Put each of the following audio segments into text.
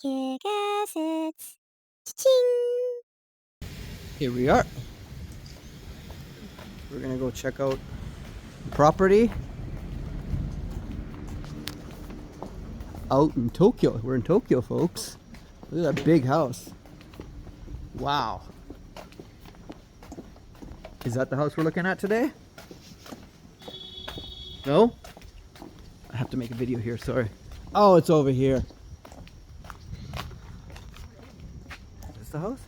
KICKASSETS. Here we are. We're gonna go check out the property out in Tokyo. We're in Tokyo, folks. Look at that big house. Wow. Is that the house we're looking at today? No? I have to make a video here, sorry. Oh, it's over here. Is this the house?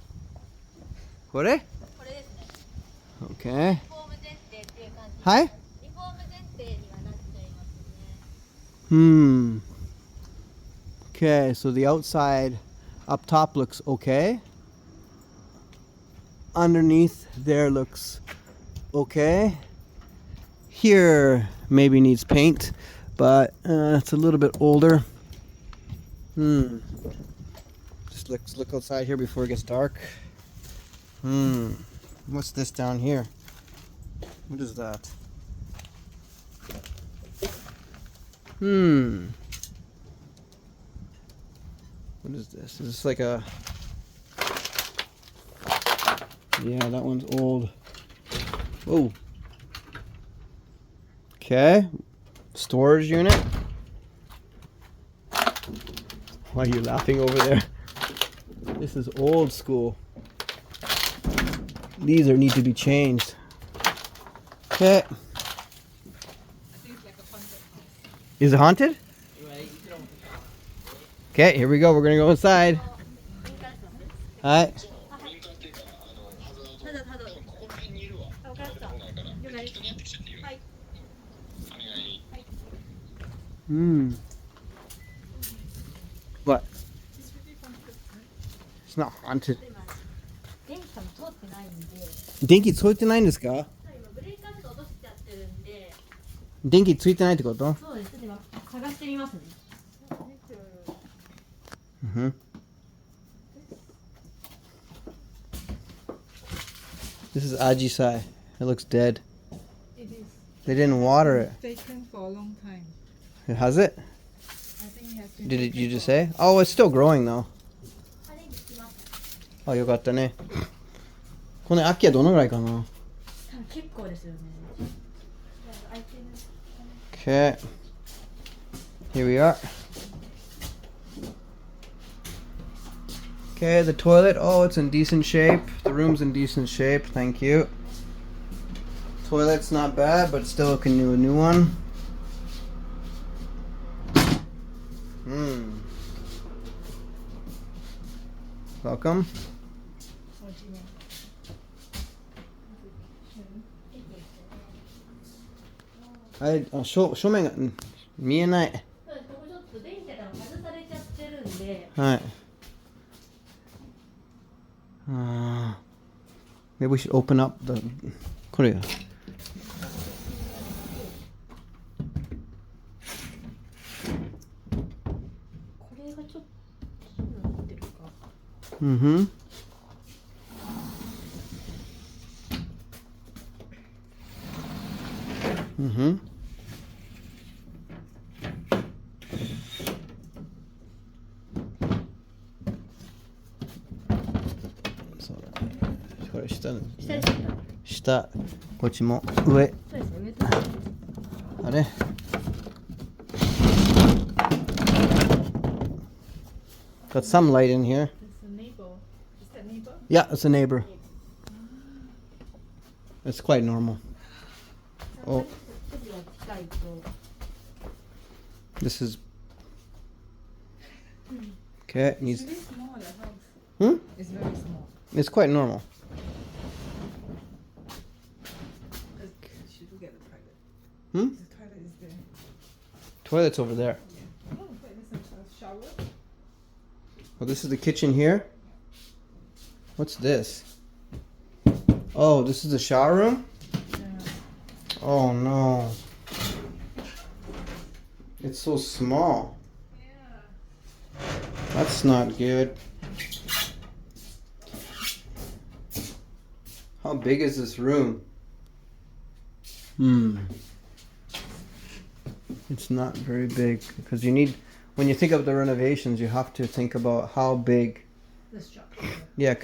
Kore? Okay. Hi? Okay, so the outside up top looks okay. Underneath there looks okay. Here maybe needs paint, but it's a little bit older. Just look outside here before it gets dark. What's this down here? What is that? What is this? Is this like a... Yeah, that one's old. Whoa. Okay. Storage unit. Why are you laughing over there? This is old school. These need to be changed. Okay. Is it haunted? Okay, here we go. We're gonna go inside. Hi. What? It's not haunted. 電気ついてないんですか？電気ついてないってこと？そうです。でも探してみますね。This is Ajisai. It looks dead. It is. They didn't water it. Taken for a long time. Has it? I think it has been. Did you just say? Oh, it's still growing though. あ、よかったね。この秋はどのぐらいかな？結構ですよね。Okay. Here we are. Okay, the toilet. Oh, it's in decent shape. The room's in decent shape. Thank you. Toilet's not bad, but still can do a new one. Welcome. I 正面が見えない。そうです。ここちょっと電気が外されちゃってるんで。はい。Maybe we should open up the これ。これがちょっと気になってるか。そうだね。これ下の。下ですか？下。こっちも上。そうですね。上と。あれ。Got some light in here. It's a neighbor. Is that neighbor? Yeah, it's a neighbor. It's quite normal. Oh. This is okay. It needs. It's very small, the house. It's very small. It's quite normal. Should we get the toilet? The toilet is there. Toilet's over there. Oh, wait, there's a shower. Well, this is the kitchen here. What's this? Oh, this is the shower room? Yeah. Oh no. It's so small. Yeah. That's not good. How big is this room? It's not very big because you need when you think of the renovations, you have to think about how big. The structure. Yeah,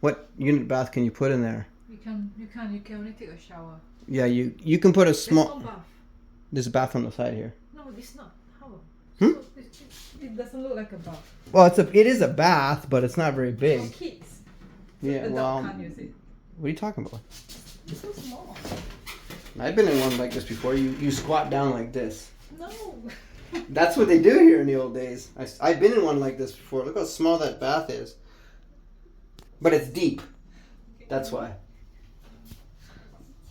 what unit bath can you put in there? You can only take a shower. Yeah, you can put a There's small. no bath. There's a bath on the side here. No, it's not. How? Hmm? So it doesn't look like a bath. Well, it is a bath, but it's not very For big. kids. Yeah, Adult well, can't use it. what are you talking about? It's so small. I've been in one like this before. You squat down like this. No. That's what they do here in the old days. I've been in one like this before. Look how small that bath is. But it's deep. That's why.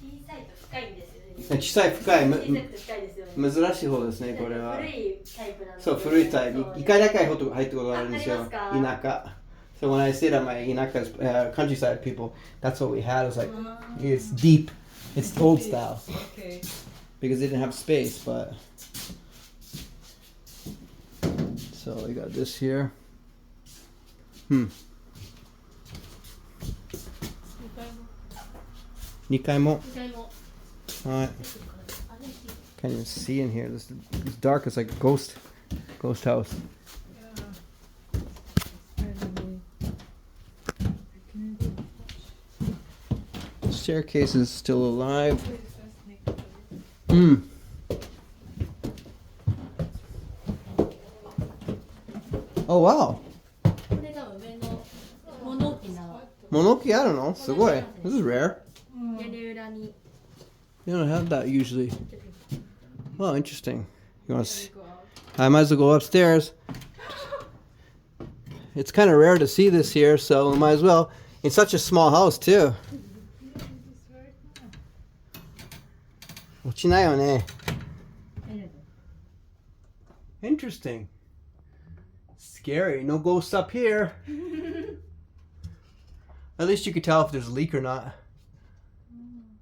小さいと深いんですよね。小さい深い小さくて深いですよね。珍しい方ですね、これは。古いタイプなんで。そう、古いタイプ。一回だけ入ったことがあるんですよ。ありますか？田舎。So when I stayed at my inaka's countryside people, that's what we had. It was like, it's deep. It's old style. Okay. Because they didn't have space, but. So we got this here. 2階も。2階も。はい。Can't even see in here. It's dark. It's like a ghost house. The staircase is still alive. Oh wow. これが上の物置な。物置あるの？すごい。This is rare. 屋根裏に。 You don't have that usually. Oh, interesting. You want to see? I might as well go upstairs. It's kind of rare to see this here, so might as well. It's such a small house too. 落ちないよね。Interesting. Scary. No ghosts up here. At least you could tell if there's a leak or not.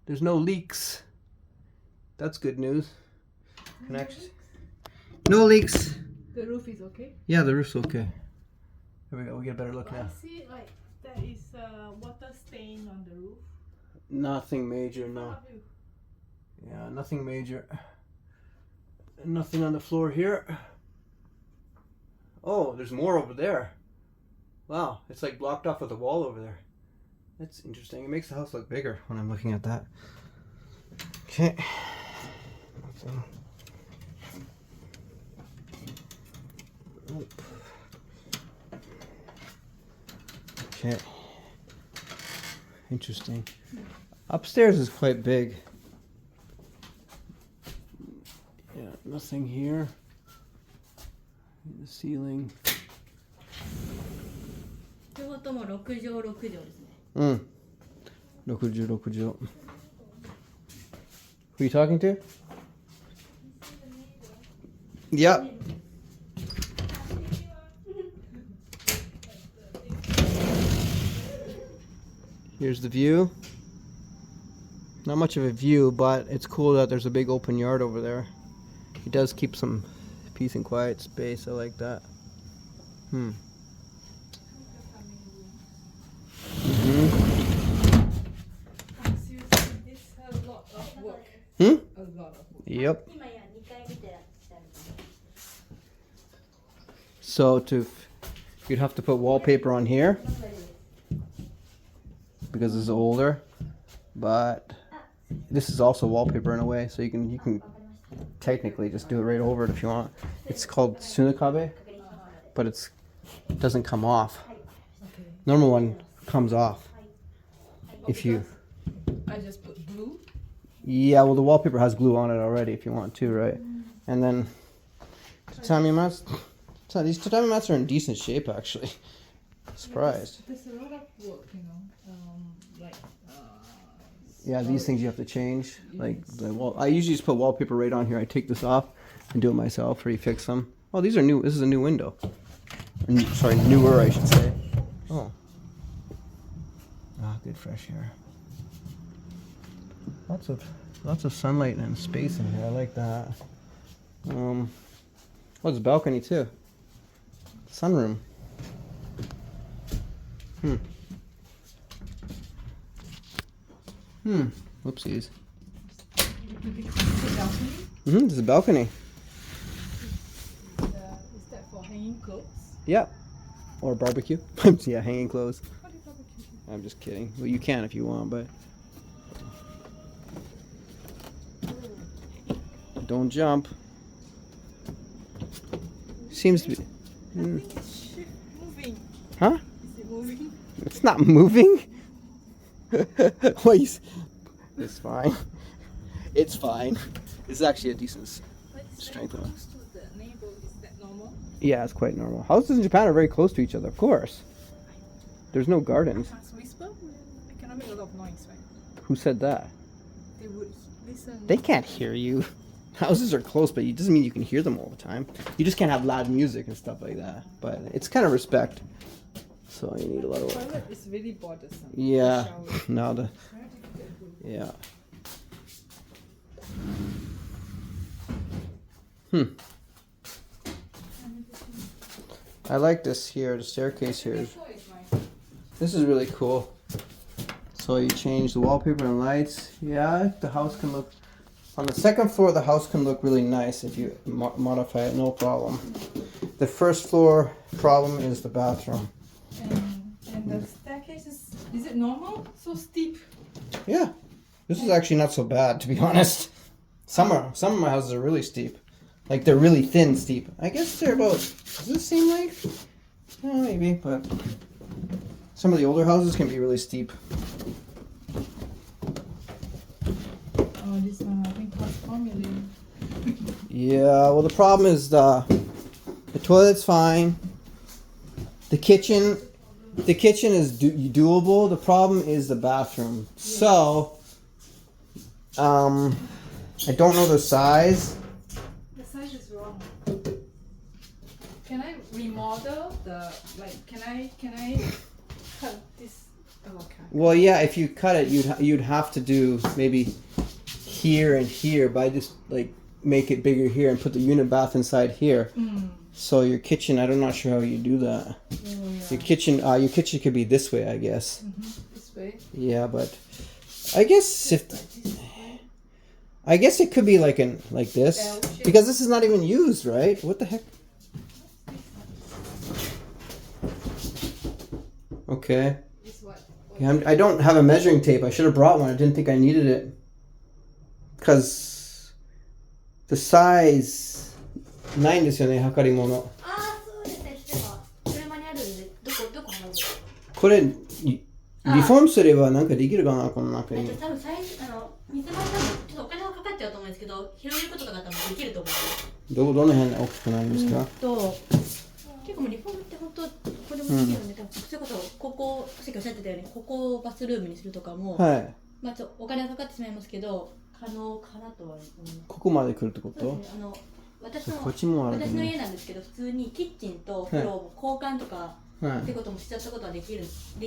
There's no leaks. That's good news. Connections. No leaks. The roof is okay? Yeah, the roof's okay. There we go. We get a better look I now. see like there is water stain on the roof. Nothing major, no. Yeah, nothing major. Nothing on the floor here. Oh, there's more over there. Wow, it's like blocked off with a wall over there. That's interesting. It makes the house look bigger when I'm looking at that. Okay. Okay. Interesting. Upstairs is quite big. Yeah, nothing here. The ceiling. 両方とも6畳6畳ですね。6畳。Who are you talking to? Yep. Here's the view. Not much of a view, but it's cool that there's a big open yard over there. It does keep some peace and quiet space. I like that. Seriously, this has a lot of work. Hmm? A lot of work. Yep. 今や2階見てらっしゃる。 So you'd have to put wallpaper on here because it's older, but this is also wallpaper in a way, so you can technically just do it right over it if you want. It's called sunakabe, but it doesn't come off. Okay. Normal one comes off. If you I just put blue. Yeah, well the wallpaper has glue on it already if you want to, right? And then tatami mats. So these tatami mats are in decent shape actually. Surprised. There's a lot of work, you know. Like. Yeah, these things you have to change. Like the wall. I usually just put wallpaper right on here. I take this off and do it myself, refix them. Oh, these are new. This is a new window. Sorry, newer, I should say. Oh. Ah, good fresh air. Lots of sunlight and space in here. I like that. Oh, there's a balcony too. Sunroom. Whoopsies. The balcony. There's a balcony. Is clothes? Yeah. Or barbecue. Yeah, hanging clothes. What is barbecue? I'm just kidding. Well, you can if you want, but don't jump. Seems to be. I think it's moving. Huh? Is it moving? It's not moving. Wait. It's fine. It's fine. It's actually a decent But it's strength very of it. close to the neighbor. Is that normal? Yeah, it's quite normal. Houses in Japan are very close to each other, of course. There's no gardens. As whisper, I cannot make a lot of noise, right? Who said that? They would listen. They can't hear you. Houses are close, but it doesn't mean you can hear them all the time. You just can't have loud music and stuff like that. But it's kind of respect. So you need a lot of work. Toilet is really bothersome. Yeah. Shower. Now the Very difficult. yeah. I like this here. The staircase here. This is really cool. So you change the wallpaper and lights. Yeah, the house can look. On the second floor, the house can look really nice if you modify it. No problem. The first floor problem is the bathroom. And the staircase is it normal? So steep? Yeah, this is actually not so bad, to be honest. Some of my houses are really steep. Like they're really thin steep. I guess they're about, does this seem like? Maybe, but some of the older houses can be really steep. Oh, this one I think costs 4 million. Yeah, well the problem is the toilet's fine. The kitchen is doable. The problem is the bathroom. So, I don't know the size. The size is wrong. Can I remodel the can I cut this? Oh, okay. Well, yeah, if you cut it, you'd have to do maybe here and here, but I just like make it bigger here and put the unit bath inside here. So your kitchen, I'm not sure how you do that. Oh, yeah. Your kitchen could be this way, I guess. This way. Yeah, but I guess it could be like this, L-shape. because this is not even used, right? What the heck? Okay. This what? Yeah, I don't have a measuring tape. I should have brought one. I didn't think I needed it. Because the size ないんですよね、測り物。ああ、そうですね。しては車にあるんで、どこ離れてる？これ、リフォームすればなんかできるかな、この中に。多分水回り多分ちょっとお金はかかっちゃうと思うんですけど、広げることが多分できると思う。どの辺大きくなるんですか？結構もうリフォームって本当これもできるよね。多分それこそここさっきおっしゃってたようにここをバスルームにするとかも、はい。まあちょっとお金がかかってしまいますけど、可能かなとは思います。ここまで来るってこと？そうですね。こっちもあるね。私の家なんですけど、普通にキッチンと風呂を交換とかってこともしちゃったことはでき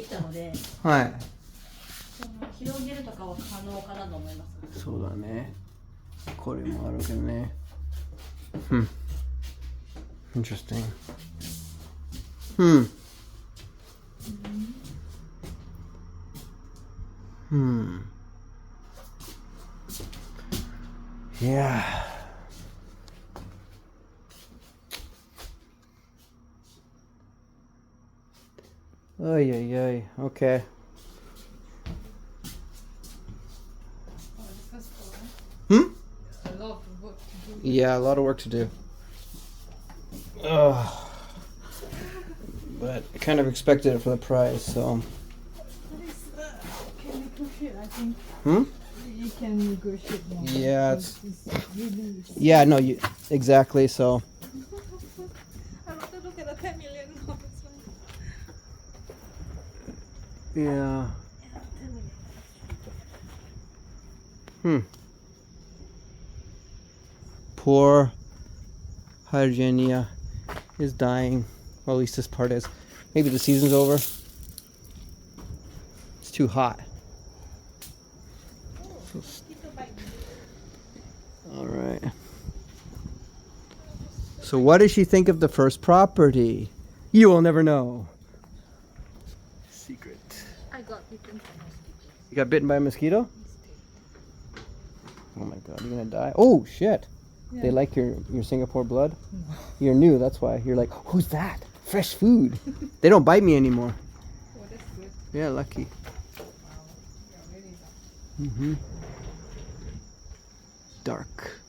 たので、はい。広げるとかは可能かなと思います。そうだね。これもあるけどね。Interesting. Yeah. Ay, ay, ay. Okay. A lot of work to do. Yeah, a lot of work to do. Ugh. But I kind of expected it for the price, so. Can negotiate, I think. You can negotiate more. Yeah, it's really. yeah, no, exactly. So. I want to look at the 10 million now. Yeah. 10 million. Poor Hygienia is dying. Well, at least this part is. Maybe the season's over. It's too hot. All right. So what does she think of the first property? You will never know. Secret. I got bitten by mosquitoes. You got bitten by a mosquito? Oh my god, you're gonna die. Oh shit. They Yeah. like your Singapore blood? You're new, that's why. You're like, who's that? Fresh food. They don't bite me anymore. Oh, that's good. Yeah, lucky. Wow. Yeah, really. Dark.